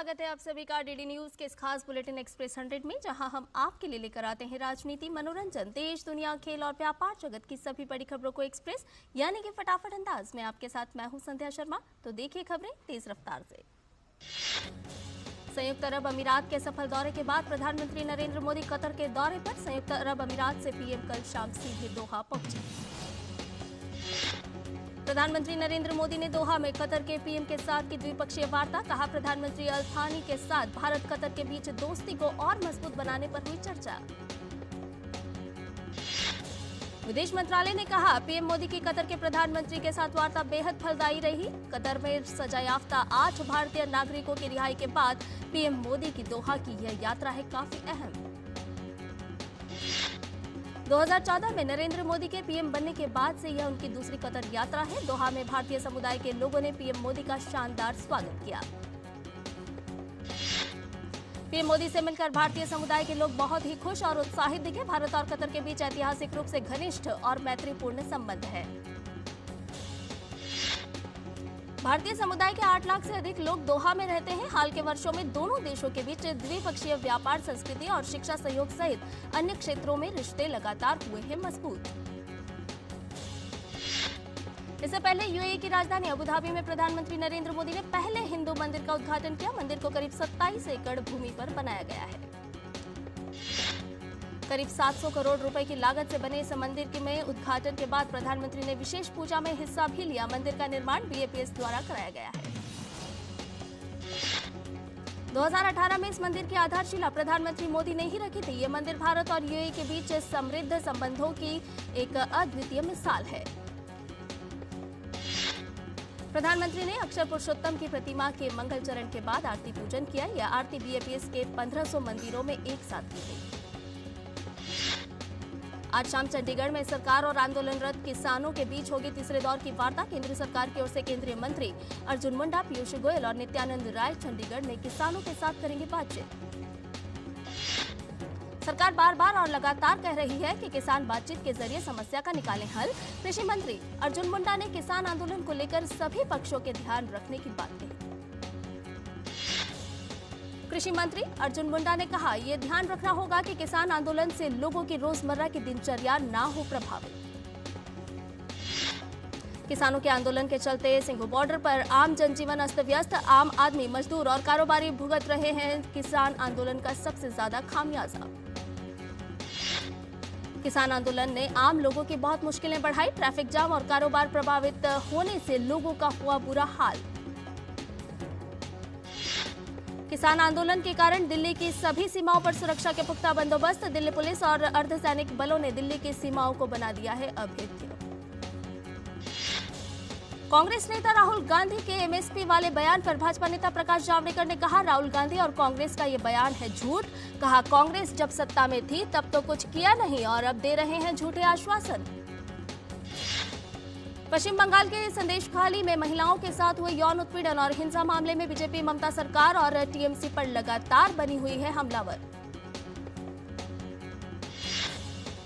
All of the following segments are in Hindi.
स्वागत है आप सभी का डीडी न्यूज के इस खास बुलेटिन एक्सप्रेस 100 में, जहां हम आपके लिए लेकर आते हैं राजनीति, मनोरंजन, देश दुनिया, खेल और व्यापार जगत की सभी बड़ी खबरों को एक्सप्रेस यानी कि फटाफट अंदाज में आपके साथ मैं हूं संध्या शर्मा। तो देखिए खबरें तेज रफ्तार से। संयुक्त अरब अमीरात के सफल दौरे के बाद प्रधानमंत्री नरेंद्र मोदी कतर के दौरे पर। संयुक्त अरब अमीरात से पीएम कल शाम सीधे दोहा पहुंचे। प्रधानमंत्री नरेंद्र मोदी ने दोहा में कतर के पीएम के साथ की द्विपक्षीय वार्ता। कहा, प्रधानमंत्री अल थानी के साथ भारत कतर के बीच दोस्ती को और मजबूत बनाने पर हुई चर्चा। विदेश मंत्रालय ने कहा, पीएम मोदी की कतर के प्रधानमंत्री के साथ वार्ता बेहद फलदायी रही। कतर में सजायाफ्ता 8 भारतीय नागरिकों की रिहाई के बाद पीएम मोदी की दोहा की यह यात्रा है काफी अहम। 2014 में नरेंद्र मोदी के पीएम बनने के बाद से यह उनकी दूसरी कतर यात्रा है। दोहा में भारतीय समुदाय के लोगों ने पीएम मोदी का शानदार स्वागत किया। पीएम मोदी से मिलकर भारतीय समुदाय के लोग बहुत ही खुश और उत्साहित दिखे। भारत और कतर के बीच ऐतिहासिक रूप से घनिष्ठ और मैत्रीपूर्ण संबंध है। भारतीय समुदाय के 8 लाख से अधिक लोग दोहा में रहते हैं। हाल के वर्षों में दोनों देशों के बीच द्विपक्षीय व्यापार, संस्कृति और शिक्षा सहयोग सहित अन्य क्षेत्रों में रिश्ते लगातार हुए हैं मजबूत। इससे पहले यूएई की राजधानी अबू धाबी में प्रधानमंत्री नरेंद्र मोदी ने पहले हिंदू मंदिर का उद्घाटन किया। मंदिर को करीब 27 एकड़ भूमि पर बनाया गया है। करीब 700 करोड़ रुपए की लागत से बने इस मंदिर में उद्घाटन के बाद प्रधानमंत्री ने विशेष पूजा में हिस्सा भी लिया। मंदिर का निर्माण बीएपीएस द्वारा कराया गया है। 2018 में इस मंदिर की आधारशिला प्रधानमंत्री मोदी ने ही रखी थी। ये मंदिर भारत और यूएई के बीच समृद्ध संबंधों की एक अद्वितीय मिसाल है। प्रधानमंत्री ने अक्षर पुरुषोत्तम की प्रतिमा के मंगल चरण के बाद आरती पूजन किया। यह आरती बीएपीएस के 1500 मंदिरों में एक साथ की गई। आज शाम चंडीगढ़ में सरकार और आंदोलनरत किसानों के बीच होगी तीसरे दौर की वार्ता। केंद्र सरकार की ओर से केंद्रीय मंत्री अर्जुन मुंडा, पीयूष गोयल और नित्यानंद राय चंडीगढ़ में किसानों के साथ करेंगे बातचीत। सरकार बार बार और लगातार कह रही है कि किसान बातचीत के जरिए समस्या का निकालें हल। कृषि मंत्री अर्जुन मुंडा ने किसान आंदोलन को लेकर सभी पक्षों के ध्यान रखने की बात कही। कृषि मंत्री अर्जुन मुंडा ने कहा, यह ध्यान रखना होगा कि किसान आंदोलन से लोगों की रोजमर्रा की दिनचर्या ना हो प्रभावित। किसानों के आंदोलन के चलते सिंघू बॉर्डर पर आम जनजीवन अस्त व्यस्त। आम आदमी, मजदूर और कारोबारी भुगत रहे हैं किसान आंदोलन का सबसे ज्यादा खामियाजा। किसान आंदोलन ने आम लोगों की बहुत मुश्किलें बढ़ाई। ट्रैफिक जाम और कारोबार प्रभावित होने से लोगों का हुआ बुरा हाल। किसान आंदोलन के कारण दिल्ली की सभी सीमाओं पर सुरक्षा के पुख्ता बंदोबस्त। दिल्ली पुलिस और अर्धसैनिक बलों ने दिल्ली की सीमाओं को बना दिया है अभेद्य। कांग्रेस नेता राहुल गांधी के एमएसपी वाले बयान पर भाजपा नेता प्रकाश जावड़ेकर ने कहा, राहुल गांधी और कांग्रेस का ये बयान है झूठ। कहा, कांग्रेस जब सत्ता में थी तब तो कुछ किया नहीं और अब दे रहे हैं झूठे आश्वासन। पश्चिम बंगाल के संदेशखाली में महिलाओं के साथ हुए यौन उत्पीड़न और हिंसा मामले में बीजेपी, ममता सरकार और टीएमसी पर लगातार बनी हुई है हमलावर।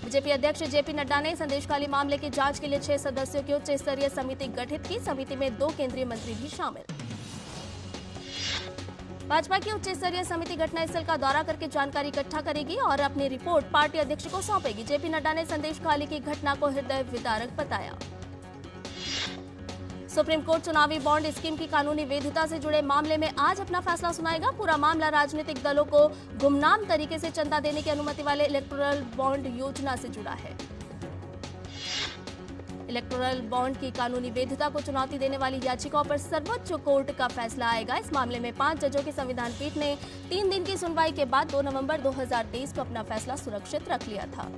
बीजेपी अध्यक्ष जेपी नड्डा ने संदेशखाली मामले की जांच के लिए 6 सदस्यों की उच्च स्तरीय समिति गठित की। समिति में 2 केंद्रीय मंत्री भी शामिल। भाजपा की उच्च स्तरीय समिति घटनास्थल का दौरा करके जानकारी इकट्ठा करेगी और अपनी रिपोर्ट पार्टी अध्यक्ष को सौंपेगी। जेपी नड्डा ने संदेशखाली की घटना को हृदय विदारक बताया। सुप्रीम कोर्ट चुनावी बॉन्ड स्कीम की कानूनी वैधता से जुड़े मामले में आज अपना फैसला सुनाएगा। पूरा मामला राजनीतिक दलों को गुमनाम तरीके से चंदा देने की अनुमति वाले इलेक्टोरल बॉन्ड योजना से जुड़ा है। इलेक्टोरल बॉन्ड की कानूनी वैधता को चुनौती देने वाली याचिकाओं पर सर्वोच्च कोर्ट का फैसला आएगा। इस मामले में 5 जजों की संविधान पीठ ने 3 दिन की सुनवाई के बाद 2 नवंबर 2023 को अपना फैसला सुरक्षित रख लिया था।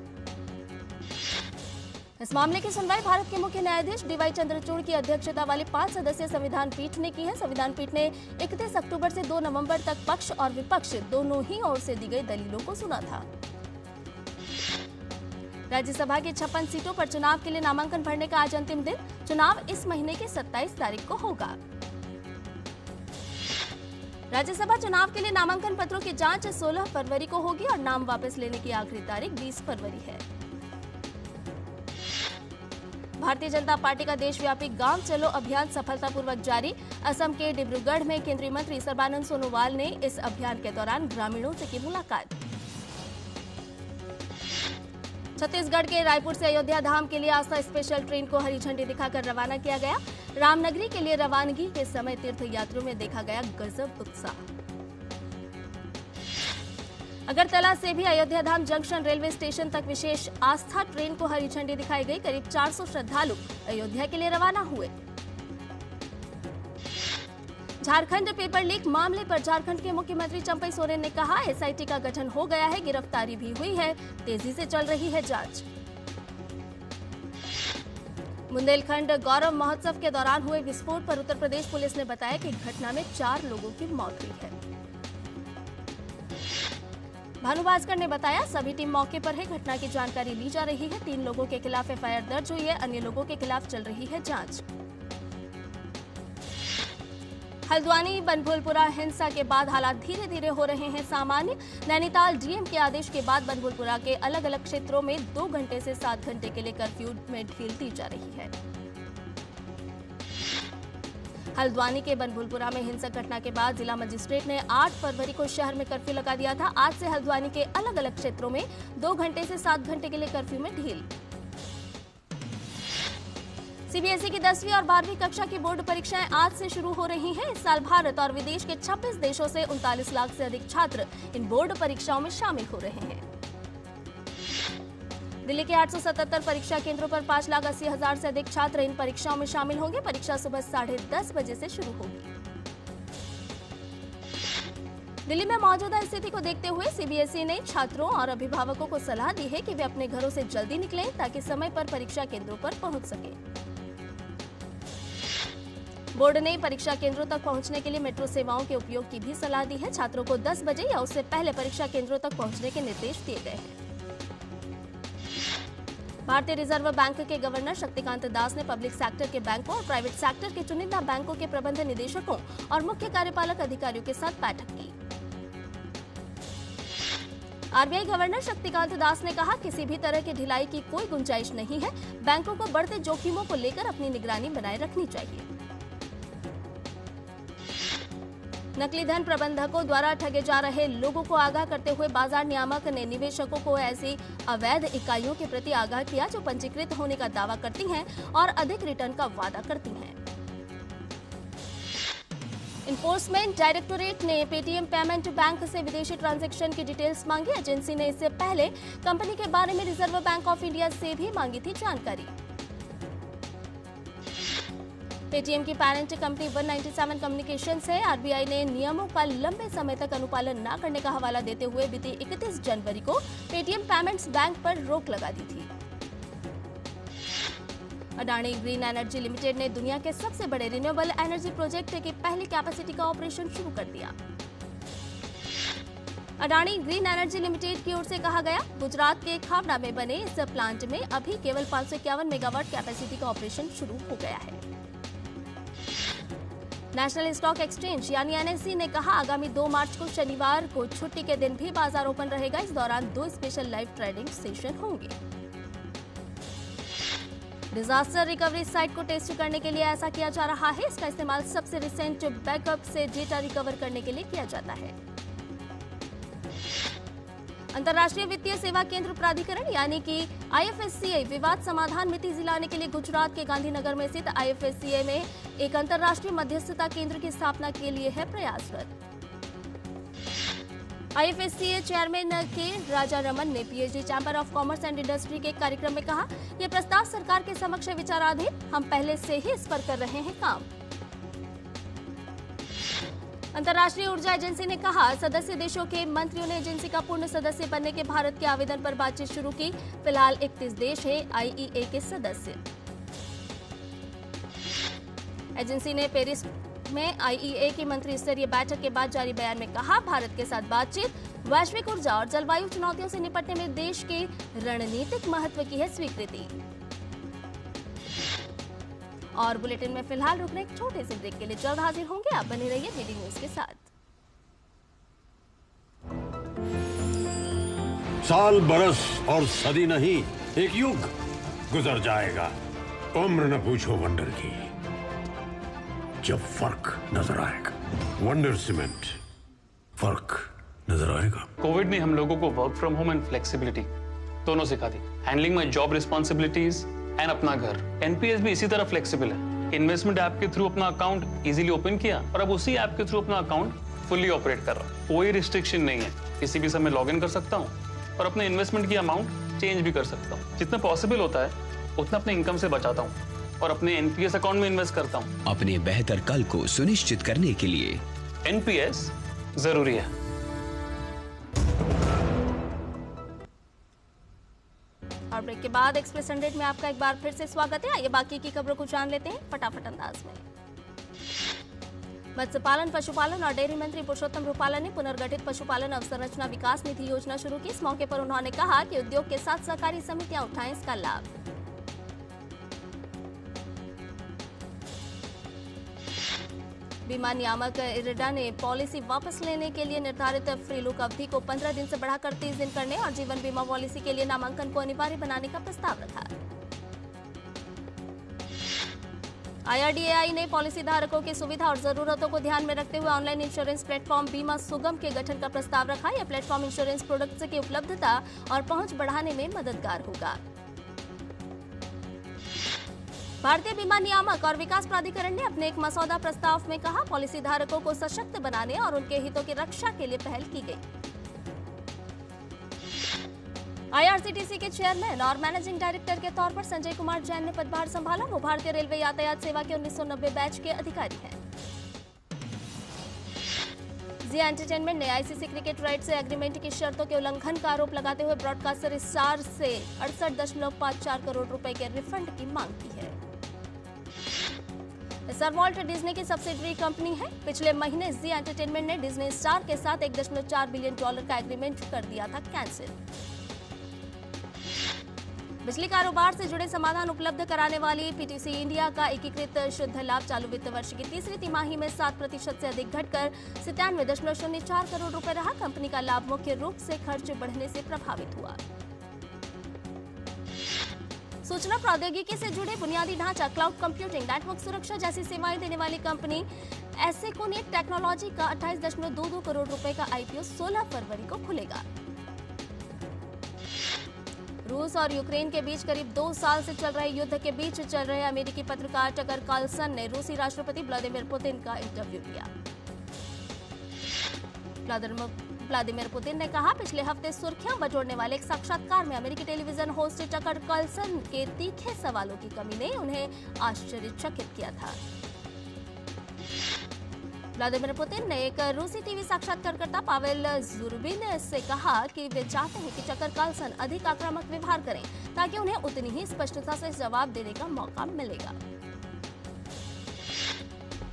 इस मामले की सुनवाई भारत के मुख्य न्यायाधीश डीवाई चंद्रचूड़ की अध्यक्षता वाली 5 सदस्यीय संविधान पीठ ने की है। संविधान पीठ ने 31 अक्टूबर से 2 नवंबर तक पक्ष और विपक्ष दोनों ही ओर से दी गई दलीलों को सुना था। राज्यसभा की 56 सीटों पर चुनाव के लिए नामांकन भरने का आज अंतिम दिन। चुनाव इस महीने की 27 तारीख को होगा। राज्यसभा चुनाव के लिए नामांकन पत्रों की जांच 16 फरवरी को होगी और नाम वापस लेने की आखिरी तारीख 20 फरवरी है। भारतीय जनता पार्टी का देशव्यापी गांव चलो अभियान सफलतापूर्वक जारी। असम के डिब्रूगढ़ में केंद्रीय मंत्री सर्बानंद सोनोवाल ने इस अभियान के दौरान ग्रामीणों से की मुलाकात। छत्तीसगढ़ के रायपुर से अयोध्या धाम के लिए आस्था स्पेशल ट्रेन को हरी झंडी दिखाकर रवाना किया गया। रामनगरी के लिए रवानगी के समय तीर्थयात्रियों में देखा गया गजब उत्साह। अगरतला से भी अयोध्या धाम जंक्शन रेलवे स्टेशन तक विशेष आस्था ट्रेन को हरी झंडी दिखाई गई। करीब 400 श्रद्धालु अयोध्या के लिए रवाना हुए। झारखंड पेपर लीक मामले पर झारखंड के मुख्यमंत्री चंपई सोरेन ने कहा, एसआईटी का गठन हो गया है, गिरफ्तारी भी हुई है, तेजी से चल रही है जांच। बुंदेलखंड गौरव महोत्सव के दौरान हुए विस्फोट पर उत्तर प्रदेश पुलिस ने बताया कि घटना में 4 लोगों की मौत हुई है। भानु भास्कर ने बताया, सभी टीम मौके पर है, घटना की जानकारी ली जा रही है। 3 लोगों के खिलाफ एफआईआर दर्ज हुई है, अन्य लोगों के खिलाफ चल रही है जांच। हल्द्वानी बनभूलपुरा हिंसा के बाद हालात धीरे धीरे हो रहे हैं सामान्य। नैनीताल डीएम के आदेश के बाद बनभूलपुरा के अलग अलग क्षेत्रों में 2 घंटे से 7 घंटे के लिए कर्फ्यू में ढील दी जा रही है। हल्द्वानी के बनभूलपुरा में हिंसक घटना के बाद जिला मजिस्ट्रेट ने 8 फरवरी को शहर में कर्फ्यू लगा दिया था। आज से हल्द्वानी के अलग अलग क्षेत्रों में 2 घंटे से 7 घंटे के लिए कर्फ्यू में ढील। सीबीएसई की 10वीं और 12वीं कक्षा की बोर्ड परीक्षाएं आज से शुरू हो रही हैं। इस साल भारत और विदेश के 26 देशों से 39 लाख से अधिक छात्र इन बोर्ड परीक्षाओं में शामिल हो रहे हैं। दिल्ली के 877 परीक्षा केंद्रों पर 5,80,000 से अधिक छात्र इन परीक्षाओं में शामिल होंगे। परीक्षा सुबह 10:30 बजे से शुरू होगी। दिल्ली में मौजूदा स्थिति को देखते हुए सीबीएसई ने छात्रों और अभिभावकों को सलाह दी है कि वे अपने घरों से जल्दी निकलें ताकि समय पर परीक्षा केंद्रों पर पहुंच सकें। बोर्ड ने परीक्षा केंद्रों तक पहुंचने के लिए मेट्रो सेवाओं के उपयोग की भी सलाह दी है। छात्रों को 10 बजे या उससे पहले परीक्षा केंद्रों तक पहुंचने के निर्देश दिए गए हैं। भारतीय रिजर्व बैंक के गवर्नर शक्तिकांत दास ने पब्लिक सेक्टर के बैंकों और प्राइवेट सेक्टर के चुनिंदा बैंकों के प्रबंध निदेशकों और मुख्य कार्यपालक अधिकारियों के साथ बैठक की। आरबीआई गवर्नर शक्तिकांत दास ने कहा, किसी भी तरह की ढिलाई की कोई गुंजाइश नहीं है। बैंकों को बढ़ते जोखिमों को लेकर अपनी निगरानी बनाए रखनी चाहिए। नकली धन प्रबंधकों द्वारा ठगे जा रहे लोगों को आगाह करते हुए बाजार नियामक ने निवेशकों को ऐसी अवैध इकाइयों के प्रति आगाह किया जो पंजीकृत होने का दावा करती हैं और अधिक रिटर्न का वादा करती हैं। इन्फोर्समेंट डायरेक्टोरेट ने पेटीएम पेमेंट बैंक से विदेशी ट्रांजैक्शन की डिटेल्स मांगी। एजेंसी ने इससे पहले कंपनी के बारे में रिजर्व बैंक ऑफ इंडिया से भी मांगी थी जानकारी। पेटीएम की पैरेंट कंपनी 197 कम्युनिकेशंस है। आरबीआई ने नियमों का लंबे समय तक अनुपालन न करने का हवाला देते हुए बीती 31 जनवरी को पेटीएम पेमेंट्स बैंक पर रोक लगा दी थी। अडानी ग्रीन एनर्जी लिमिटेड ने दुनिया के सबसे बड़े रिन्यूएबल एनर्जी प्रोजेक्ट की पहली कैपेसिटी का ऑपरेशन शुरू कर दिया। अडानी ग्रीन एनर्जी लिमिटेड की ओर से कहा गया, गुजरात के खावड़ा में बने इस प्लांट में अभी केवल 551 मेगावाट कैपेसिटी का ऑपरेशन शुरू हो गया है। नेशनल स्टॉक एक्सचेंज यानी एनएसई ने कहा, आगामी 2 मार्च को शनिवार को छुट्टी के दिन भी बाजार ओपन रहेगा। इस दौरान 2 स्पेशल लाइव ट्रेडिंग सेशन होंगे। डिजास्टर रिकवरी साइट को टेस्ट करने के लिए ऐसा किया जा रहा है। इसका इस्तेमाल सबसे रिसेंट बैकअप से डेटा रिकवर करने के लिए किया जाता है। अंतर्राष्ट्रीय वित्तीय सेवा केंद्र प्राधिकरण यानी कि आईएफएससीए विवाद समाधान में तेजी लाने के लिए गुजरात के गांधीनगर में स्थित आईएफएससीए में एक अंतर्राष्ट्रीय मध्यस्थता केंद्र की स्थापना के लिए है प्रयासरत। आईएफएससीए चेयरमैन के राजा रमन ने PhD chamber of commerce and industry के कार्यक्रम में कहा, यह प्रस्ताव सरकार के समक्ष विचाराधीन, हम पहले से ही इस पर कर रहे हैं काम। अंतर्राष्ट्रीय ऊर्जा एजेंसी ने कहा, सदस्य देशों के मंत्रियों ने एजेंसी का पूर्ण सदस्य बनने के भारत के आवेदन पर बातचीत शुरू की। फिलहाल 31 देश हैं आईईए के सदस्य। एजेंसी ने पेरिस में आईईए की मंत्री स्तरीय बैठक के बाद जारी बयान में कहा, भारत के साथ बातचीत वैश्विक ऊर्जा और जलवायु चुनौतियों से निपटने में देश के रणनीतिक महत्व की है स्वीकृति। और बुलेटिन में फिलहाल रुकने एक छोटे से ब्रेक के लिए जल्द हाजिर होंगे। आप बने रहिए डीडी न्यूज के साथ। साल, बरस और सदी नहीं, एक युग गुजर जाएगा, उम्र न पूछो वंडर की, जब फर्क नजर आएगा। वंडर सीमेंट, फर्क नजर आएगा। कोविड ने हम लोगों को work from home and flexibility दोनों सिखा दी। Handling my job responsibilities and अपना घर। एनपीएस भी इसी तरह फ्लेक्सिबल है। इन्वेस्टमेंट ऐप के थ्रू अपना अकाउंट इजीली ओपन किया और अब उसी ऐप के थ्रू अपना अकाउंट फुल्ली ऑपरेट कर रहा। कोई रिस्ट्रिक्शन नहीं है, किसी भी समय लॉग इन कर सकता हूँ और अपने इन्वेस्टमेंट की अमाउंट चेंज भी कर सकता हूँ। जितना पॉसिबल होता है उतना अपने इनकम से बचाता हूँ और अपने एनपीएस अकाउंट में इन्वेस्ट करता हूँ। अपने बेहतर कल को सुनिश्चित करने के लिए एनपीएस जरूरी है। और ब्रेक के बाद एक्सप्रेस 100 में आपका एक बार फिर से स्वागत है। आइए बाकी की खबरों को जान लेते हैं फटाफट अंदाज में। मत्स्य पालन, पशुपालन और डेयरी मंत्री पुरुषोत्तम रूपाला ने पुनर्गठित पशुपालन अवसंरचना विकास निधि योजना शुरू की। इस मौके पर उन्होंने कहा कि उद्योग के साथ सहकारी समितियां उठाएं इसका लाभ। बीमा नियामक इरडा ने पॉलिसी वापस लेने के लिए निर्धारित फ्री लुक अवधि को 15 दिन से बढ़ाकर 30 दिन करने और जीवन बीमा पॉलिसी के लिए नामांकन को अनिवार्य बनाने का प्रस्ताव रखा। IRDAI ने पॉलिसी धारकों की सुविधा और जरूरतों को ध्यान में रखते हुए ऑनलाइन इंश्योरेंस प्लेटफॉर्म बीमा सुगम के गठन का प्रस्ताव रखा। यह प्लेटफॉर्म इंश्योरेंस प्रोडक्ट्स की उपलब्धता और पहुंच बढ़ाने में मददगार होगा। भारतीय बीमा नियामक और विकास प्राधिकरण ने अपने एक मसौदा प्रस्ताव में कहा, पॉलिसी धारकों को सशक्त बनाने और उनके हितों की रक्षा के लिए पहल की गई। IRCTC के चेयरमैन और मैनेजिंग डायरेक्टर के तौर पर संजय कुमार जैन ने पदभार संभाला। वो भारतीय रेलवे यातायात सेवा के 1990 बैच के अधिकारी हैं। जी एंटरटेनमेंट ने ICC क्रिकेट राइट से एग्रीमेंट की शर्तों के उल्लंघन का आरोप लगाते हुए ब्रॉडकास्टर स्टार से 68.54 करोड़ रुपए के रिफंड की मांग की है। स्टार वॉल्ट डिज्नी की सब्सिडरी कंपनी है। पिछले महीने जी एंटरटेनमेंट ने डिज्नी स्टार के साथ $1.4 बिलियन का एग्रीमेंट कर दिया था कैंसिल। बिजली कारोबार से जुड़े समाधान उपलब्ध कराने वाली PTC इंडिया का एकीकृत शुद्ध लाभ चालू वित्त वर्ष की तीसरी तिमाही में 7% से अधिक घटकर 97.04 करोड़ रुपए रहा। कंपनी का लाभ मुख्य रूप से खर्च बढ़ने से प्रभावित हुआ। सूचना प्रौद्योगिकी से जुड़े बुनियादी ढांचा, क्लाउड कंप्यूटिंग, नेटवर्क सुरक्षा जैसी सेवाएं देने वाली कंपनी एसेकोनेट टेक्नोलॉजी का 28.22 करोड़ रुपए का IPO 16 फरवरी को खुलेगा। रूस और यूक्रेन के बीच करीब 2 साल से चल रहे युद्ध के बीच चल रहे अमेरिकी पत्रकार टकर कार्लसन ने रूसी राष्ट्रपति व्लादिमीर पुतिन का इंटरव्यू लिया। व्लादिमीर पुतिन ने कहा, पिछले हफ्ते सुर्खियां बटोरने वाले एक साक्षात्कार में अमेरिकी टेलीविजन होस्ट टकर कार्लसन के तीखे सवालों की कमी ने उन्हें आश्चर्यचकित किया था। व्लादिमीर पुतिन ने एक रूसी टीवी साक्षात्कारकर्ता पावेल जुर्बिन से कहा कि वे चाहते हैं कि टकर कार्लसन अधिक आक्रामक व्यवहार करें ताकि उन्हें उतनी ही स्पष्टता से जवाब देने का मौका मिलेगा।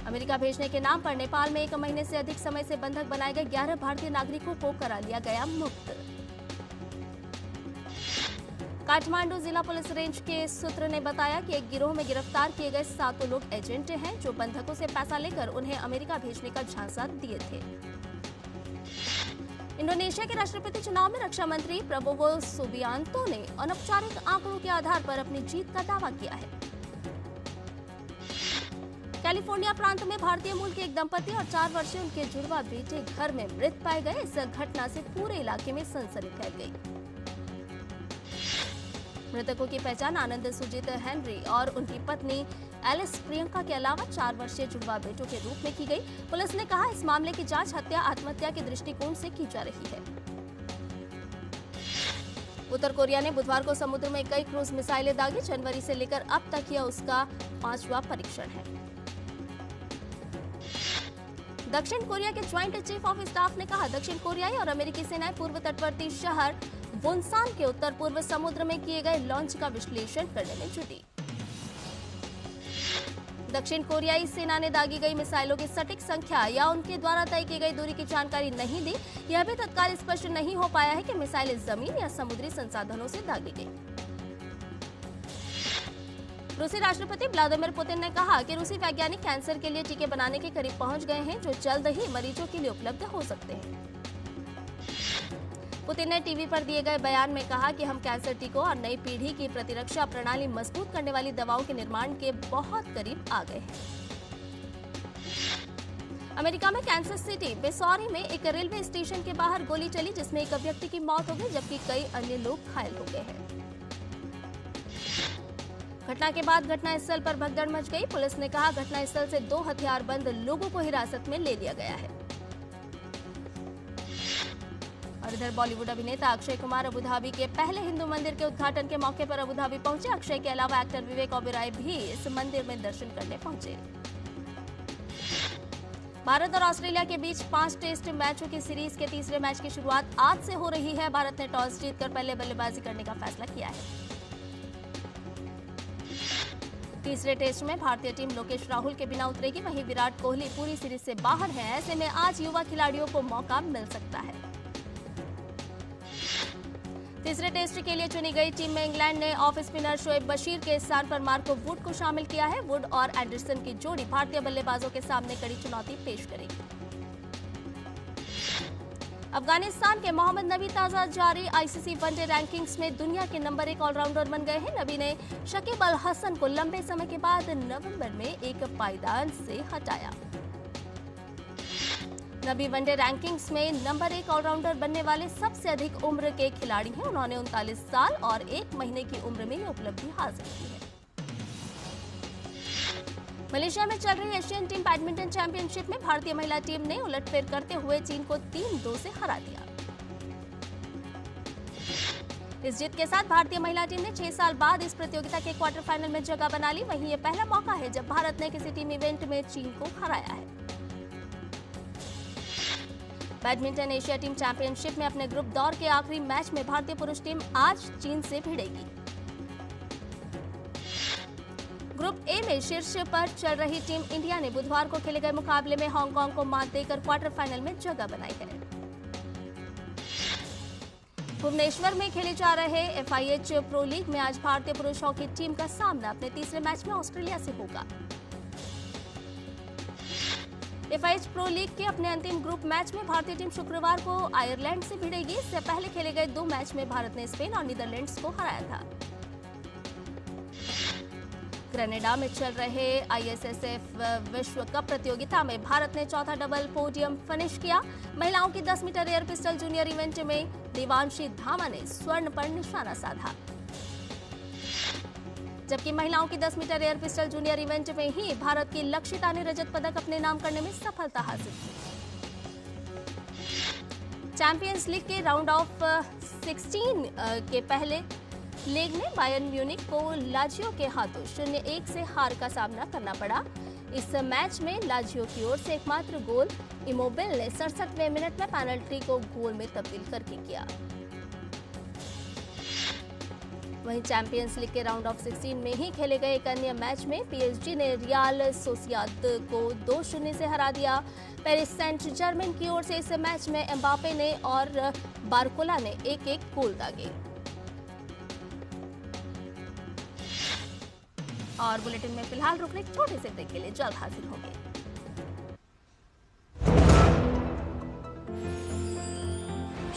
अमेरिका भेजने के नाम पर नेपाल में 1 महीने से अधिक समय से बंधक बनाए गए 11 भारतीय नागरिकों को करा लिया गया मुक्त। काठमांडू जिला पुलिस रेंज के सूत्र ने बताया कि एक गिरोह में गिरफ्तार किए गए 7 लोग एजेंट हैं जो बंधकों से पैसा लेकर उन्हें अमेरिका भेजने का झांसा दिए थे। इंडोनेशिया के राष्ट्रपति चुनाव में रक्षा मंत्री प्रबोवो सुबियांतो ने अनौपचारिक आंकड़ों के आधार पर अपनी जीत का दावा किया है। कैलिफोर्निया प्रांत में भारतीय मूल के एक दंपति और 4 वर्षीय उनके जुड़वा बेटे घर में मृत पाए गए। इस घटना से पूरे इलाके में सनसनी फैल गई। मृतकों की पहचान आनंद सुजीत हेनरी और उनकी पत्नी एलिस प्रियंका के अलावा 4 वर्षीय जुड़वा बेटों के रूप में की गई। पुलिस ने कहा, इस मामले की जांच हत्या आत्महत्या के दृष्टिकोण से की जा रही है। उत्तर कोरिया ने बुधवार को समुद्र में कई क्रूज मिसाइलें दागी। जनवरी से लेकर अब तक यह उसका 5वां परीक्षण है। दक्षिण कोरिया के ज्वाइंट चीफ ऑफ स्टाफ ने कहा, दक्षिण कोरियाई और अमेरिकी सेनाएं पूर्व तटवर्ती शहर वोनसान के उत्तर पूर्व समुद्र में किए गए लॉन्च का विश्लेषण करने में जुटी। दक्षिण कोरियाई सेना ने दागी गई मिसाइलों की सटीक संख्या या उनके द्वारा तय की गई दूरी की जानकारी नहीं दी। यह भी तत्काल स्पष्ट नहीं हो पाया है कि मिसाइलें जमीन या समुद्री संसाधनों से दागी गई। रूसी राष्ट्रपति व्लादिमीर पुतिन ने कहा कि रूसी वैज्ञानिक कैंसर के लिए टीके बनाने के करीब पहुंच गए हैं जो जल्द ही मरीजों के लिए उपलब्ध हो सकते हैं। पुतिन ने टीवी पर दिए गए बयान में कहा कि हम कैंसर टीकों और नई पीढ़ी की प्रतिरक्षा प्रणाली मजबूत करने वाली दवाओं के निर्माण के बहुत करीब आ गए हैं। अमेरिका में कैंसस सिटी मिसौरी में एक रेलवे स्टेशन के बाहर गोली चली, जिसमें एक व्यक्ति की मौत हो गई जबकि कई अन्य लोग घायल हो गए हैं। घटना के बाद घटनास्थल पर भगदड़ मच गई। पुलिस ने कहा घटनास्थल से 2 हथियारबंद लोगों को हिरासत में ले लिया गया है। और इधर बॉलीवुड अभिनेता अक्षय कुमार अबू धाबी के पहले हिंदू मंदिर के उद्घाटन के मौके पर अबू धाबी पहुंचे। अक्षय के अलावा एक्टर विवेक ओबेरॉय भी इस मंदिर में दर्शन करने पहुंचे। भारत और ऑस्ट्रेलिया के बीच 5 टेस्ट मैचों की सीरीज के तीसरे मैच की शुरुआत आज से हो रही है। भारत ने टॉस जीतकर पहले बल्लेबाजी करने का फैसला किया है। तीसरे टेस्ट में भारतीय टीम लोकेश राहुल के बिना उतरेगी, वहीं विराट कोहली पूरी सीरीज से बाहर हैं। ऐसे में आज युवा खिलाड़ियों को मौका मिल सकता है। तीसरे टेस्ट के लिए चुनी गई टीम में इंग्लैंड ने ऑफ स्पिनर शोएब बशीर के स्थान पर मार्को वुड को शामिल किया है। वुड और एंडरसन की जोड़ी भारतीय बल्लेबाजों के सामने कड़ी चुनौती पेश करेगी। अफगानिस्तान के मोहम्मद नबी ताजा जारी आईसीसी वनडे रैंकिंग्स में दुनिया के नंबर 1 ऑलराउंडर बन गए हैं। नबी ने शकीब अल हसन को लंबे समय के बाद नवंबर में एक पायदान से हटाया। नबी वनडे रैंकिंग्स में नंबर 1 ऑलराउंडर बनने वाले सबसे अधिक उम्र के खिलाड़ी हैं। उन्होंने 39 साल और 1 महीने की उम्र में यह उपलब्धि हासिल की है। मलेशिया में चल रही एशियन टीम बैडमिंटन चैंपियनशिप में भारतीय महिला टीम ने उलटफेर करते हुए चीन को 3-2 से हरा दिया। इस जीत के साथ भारतीय महिला टीम ने 6 साल बाद इस प्रतियोगिता के क्वार्टर फाइनल में जगह बना ली। वहीं ये पहला मौका है जब भारत ने किसी टीम इवेंट में चीन को हराया है। बैडमिंटन एशिया टीम चैंपियनशिप में अपने ग्रुप दौर के आखिरी मैच में भारतीय पुरुष टीम आज चीन से भिड़ेगी। ग्रुप ए में शीर्ष पर चल रही टीम इंडिया ने बुधवार को खेले गए मुकाबले में हांगकांग को मात देकर क्वार्टर फाइनल में जगह बनाई है। भुवनेश्वर में खेले जा रहे FIH प्रो लीग में आज भारतीय पुरुष हॉकी टीम का सामना अपने तीसरे मैच में ऑस्ट्रेलिया से होगा। FIH प्रो लीग के अपने अंतिम ग्रुप मैच में भारतीय टीम शुक्रवार को आयरलैंड से भिड़ेगी। इससे पहले खेले गए 2 मैच में भारत ने स्पेन और नीदरलैंड्स को हराया था। ग्रेनेडा में चल रहे ISSF विश्व कप प्रतियोगिता में भारत ने चौथा डबल पोडियम फिनिश किया। महिलाओं की 10 metre air pistol junior event में देवांशी धामा ने स्वर्ण पर निशाना साधा, जबकि महिलाओं की 10 metre air pistol junior event में ही भारत की लक्षिता ने रजत पदक अपने नाम करने में सफलता हासिल की। चैंपियंस लीग के राउंड ऑफ 16 के पहले लेग में बायर्न म्यूनिख को लाजियो के हाथों 0-1 से हार का सामना करना पड़ा। इस मैच में लाजियो की ओर से एकमात्र गोल इमोबिल ने 67वें मिनट में पेनल्टी को गोल में तब्दील करके किया। वहीं चैंपियंस लीग के राउंड ऑफ 16 में ही खेले गए एक अन्य मैच में PSG ने रियल सोसियाद को 2-0 से हरा दिया। पेरिस सेंट जर्मेन की ओर से इस मैच में एम्बापे ने और बारकोला ने 1-1 गोल दागे। और बुलेटिन में फिलहाल रुकने एक छोटे से ब्रेक के लिए जल्द हाजिर होंगे।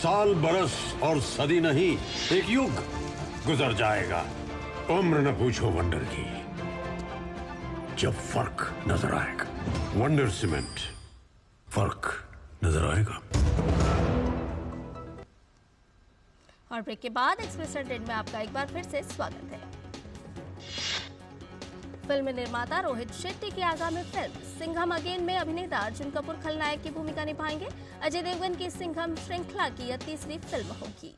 साल बरस और सदी नहीं, एक युग गुजर जाएगा। उम्र न पूछो वंडर की, जब फर्क नजर आएगा। वंडर सीमेंट, फर्क नजर आएगा। और ब्रेक के बाद एक्सप्रेस हंड्रेड में आपका एक बार फिर से स्वागत है। फिल्म निर्माता रोहित शेट्टी की आगामी फिल्म सिंघम अगेन में अभिनेता अर्जुन कपूर खलनायक की भूमिका निभाएंगे। अजय देवगन की सिंघम श्रृंखला की यह तीसरी फिल्म होगी।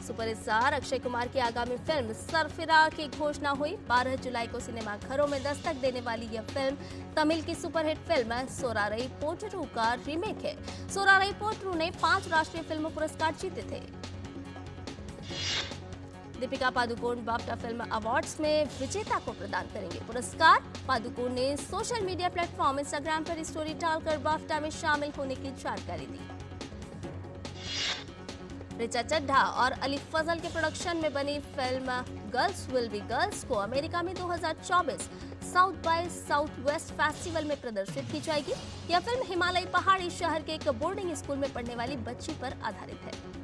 सुपरस्टार अक्षय कुमार की आगामी फिल्म सरफिरा की घोषणा हुई। 12 जुलाई को सिनेमाघरों में दस्तक देने वाली यह फिल्म तमिल की सुपरहिट फिल्म सोरारई पोट्रू का रीमेक है। सोरारई पोट्रू ने 5 राष्ट्रीय फिल्म पुरस्कार जीते थे। Deepika Padukone BAFTA film awards में विजेता को प्रदान करेंगे पुरस्कार। पादुकोण ने सोशल मीडिया प्लेटफॉर्म इंस्टाग्राम पर स्टोरी डालकर बाफ्टा में शामिल होने की जानकारी दी। रिचा चड्ढा और अली फजल के प्रोडक्शन में बनी film Girls Will Be Girls को अमेरिका में 2024 South by South West Festival में प्रदर्शित की जाएगी। यह फिल्म हिमालयी पहाड़ी शहर के एक बोर्डिंग स्कूल में पढ़ने वाली बच्ची पर आधारित है।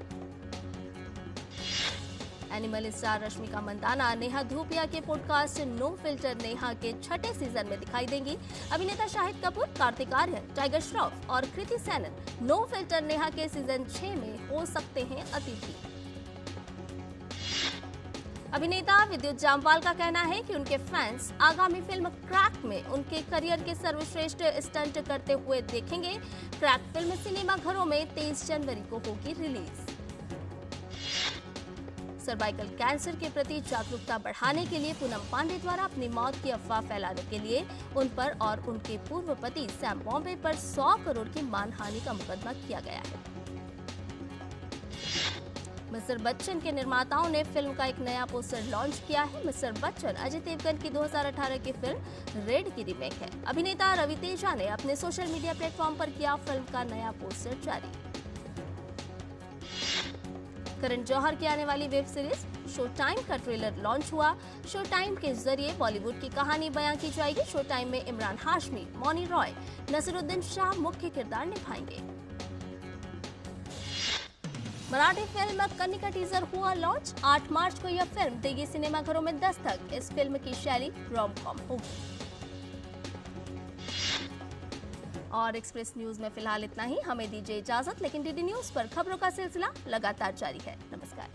एनिमल स्टार रश्मिका मंदाना नेहा धूपिया के पॉडकास्ट नो फिल्टर नेहा के छठे सीजन में दिखाई देंगी। अभिनेता शाहिद कपूर, कार्तिक आर्यन, टाइगर श्रॉफ और कृति सेनन नो फिल्टर नेहा के सीजन 6 में हो सकते हैं अतिथि। अभिनेता विद्युत जामवाल का कहना है कि उनके फैंस आगामी फिल्म क्रैक में उनके करियर के सर्वश्रेष्ठ स्टंट करते हुए देखेंगे। क्रैक फिल्म सिनेमा घरों में 23 जनवरी को होगी रिलीज। सर्वाइकल कैंसर के प्रति जागरूकता बढ़ाने के लिए पूनम पांडे द्वारा अपनी मौत की अफवाह फैलाने के लिए उन पर और उनके पूर्व पति सैम बॉम्बे पर 100 करोड़ की मानहानि का मुकदमा किया गया है। मिस्टर बच्चन के निर्माताओं ने फिल्म का एक नया पोस्टर लॉन्च किया है। मिस्टर बच्चन अजय देवगन की 2018 की फिल्म रेड की रीमेक है। अभिनेता रवि तेजा ने अपने सोशल मीडिया प्लेटफॉर्म पर किया फिल्म का नया पोस्टर जारी। करण जौहर की आने वाली वेब सीरीज शो टाइम का ट्रेलर लॉन्च हुआ। शो टाइम के जरिए बॉलीवुड की कहानी बयां की जाएगी। शो टाइम में इमरान हाशमी, मौनी रॉय, नसीरुद्दीन शाह मुख्य किरदार निभाएंगे। मराठी फिल्म कन्नी का टीजर हुआ लॉन्च। 8 मार्च को यह फिल्म देगी सिनेमाघरों में दस्तक। इस फिल्म की शैली रोम कॉम होगी। और एक्सप्रेस न्यूज में फिलहाल इतना ही। हमें दीजिए इजाजत, लेकिन डीडी न्यूज पर खबरों का सिलसिला लगातार जारी है। नमस्कार।